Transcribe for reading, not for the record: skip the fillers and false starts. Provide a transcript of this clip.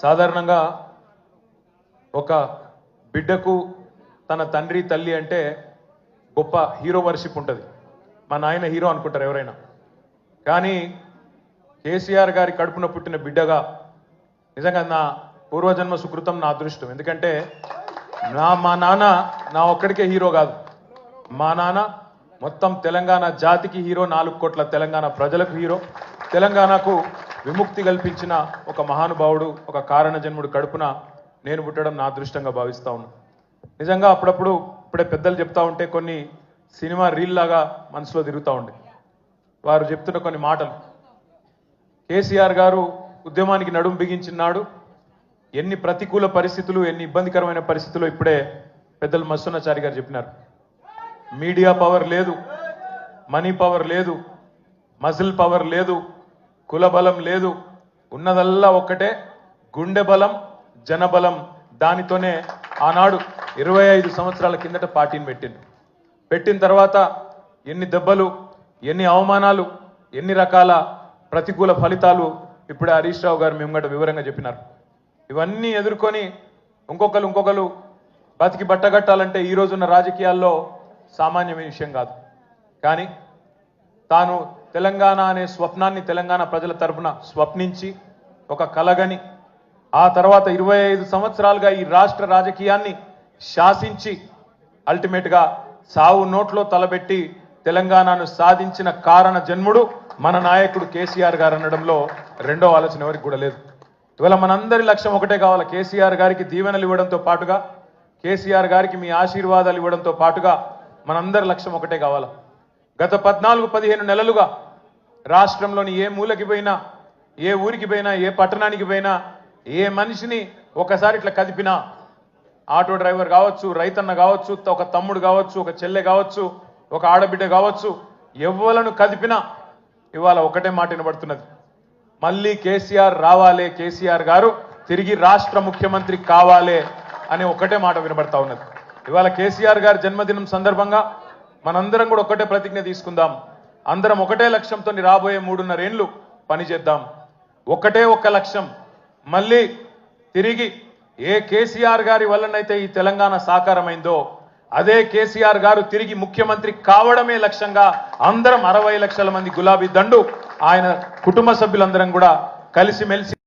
సాధారణంగా ఒక బిడ్డకు తన తండ్రి తల్లి అంటే గొప్ప హీరో వర్షిప్ ఉంటుంది. మా నాయన హీరో అనుకుంటారు ఎవరైనా. కానీ కేసీఆర్ గారి కడుపున పుట్టిన బిడ్డగా నిజంగా నా పూర్వజన్మ సుకృతం, నా అదృష్టం. ఎందుకంటే మా నాన్న నా ఒక్కడికే హీరో కాదు. మా నాన్న మొత్తం తెలంగాణ జాతికి హీరో, 4 కోట్ల తెలంగాణ ప్రజలకు హీరో, తెలంగాణకు విముక్తి కల్పించిన ఒక మహానుభావుడు, ఒక కారణ జన్ముడు కడుపున నేను పుట్టడం నా అదృష్టంగా భావిస్తా ఉన్నా. నిజంగా అప్పుడప్పుడు ఇప్పుడే పెద్దలు చెప్తా ఉంటే కొన్ని సినిమా రీల్ లాగా మనసులో తిరుగుతూ ఉండే. వారు చెప్తున్న కొన్ని మాటలు, కేసీఆర్ గారు ఉద్యమానికి నడుం బిగించినాడు. ఎన్ని ప్రతికూల పరిస్థితులు, ఎన్ని ఇబ్బందికరమైన పరిస్థితులు ఇప్పుడే పెద్దలు మస్సున్నాచారి గారు చెప్పినారు. మీడియా పవర్ లేదు, మనీ పవర్ లేదు, మజిల్ పవర్ లేదు, కుల బలం లేదు, ఉన్నదల్లా ఒక్కటే గుండె బలం, జనబలం. దానితోనే ఆనాడు 25 సంవత్సరాల కిందట పార్టీని పెట్టిన తర్వాత ఎన్ని దెబ్బలు, ఎన్ని అవమానాలు, ఎన్ని రకాల ప్రతికూల ఫలితాలు ఇప్పుడే హరీష్ రావు గారు మేము గంట వివరంగా చెప్పినారు. ఇవన్నీ ఎదుర్కొని ఇంకొకరు బతికి బట్టగట్టాలంటే ఈ రోజున్న రాజకీయాల్లో సామాన్యమైన విషయం కాదు. కానీ తాను తెలంగాణ అనే స్వప్నాన్ని తెలంగాణ ప్రజల తరఫున స్వప్నించి ఒక కలగని, ఆ తర్వాత 25 సంవత్సరాలుగా ఈ రాష్ట్ర రాజకీయాన్ని శాసించి అల్టిమేట్గా సావు నోట్లో తలబెట్టి తెలంగాణను సాధించిన కారణ జన్ముడు మన నాయకుడు కేసీఆర్ గారు అనడంలో రెండో ఆలోచన ఎవరికి కూడా లేదు. ఇవాళ మనందరి లక్ష్యం ఒకటే కావాలి. కేసీఆర్ గారికి దీవెనలు ఇవ్వడంతో పాటుగా, కేసీఆర్ గారికి మీ ఆశీర్వాదాలు ఇవ్వడంతో పాటుగా మనందరి లక్ష్యం ఒకటే కావాలి. గత 14-15 నెలలుగా రాష్ట్రంలోని ఏ మూలకి పోయినా, ఏ ఊరికి పోయినా, ఏ పట్టణానికి పోయినా, ఏ మనిషిని ఒకసారి ఇట్లా కదిపినా, ఆటో డ్రైవర్ కావచ్చు, రైతన్న కావచ్చు, ఒక తమ్ముడు కావచ్చు, ఒక చెల్లె కావచ్చు, ఒక ఆడబిడ్డ కావచ్చు, ఎవ్వలను కదిపినా ఇవాళ ఒకటే మాట వినబడుతున్నది, మళ్ళీ కేసీఆర్ రావాలే, కేసీఆర్ గారు తిరిగి రాష్ట్ర ముఖ్యమంత్రి కావాలే అనే ఒకటే మాట వినబడతా ఉన్నది. ఇవాళ కేసీఆర్ గారి జన్మదినం సందర్భంగా మనందరం కూడా ఒకటే ప్రతిజ్ఞ తీసుకుందాం. అందరం ఒకటే లక్ష్యంతో రాబోయే 3.5 ఏళ్లు పనిచేద్దాం. ఒకటే ఒక్క లక్ష్యం, మళ్ళీ తిరిగి ఏ కేసీఆర్ గారి వల్లనైతే ఈ తెలంగాణ సాకారమైందో అదే కేసీఆర్ గారు తిరిగి ముఖ్యమంత్రి కావడమే లక్ష్యంగా అందరం 60 లక్షల మంది గులాబీ దండు ఆయన కుటుంబ సభ్యులందరం కూడా కలిసిమెలిసి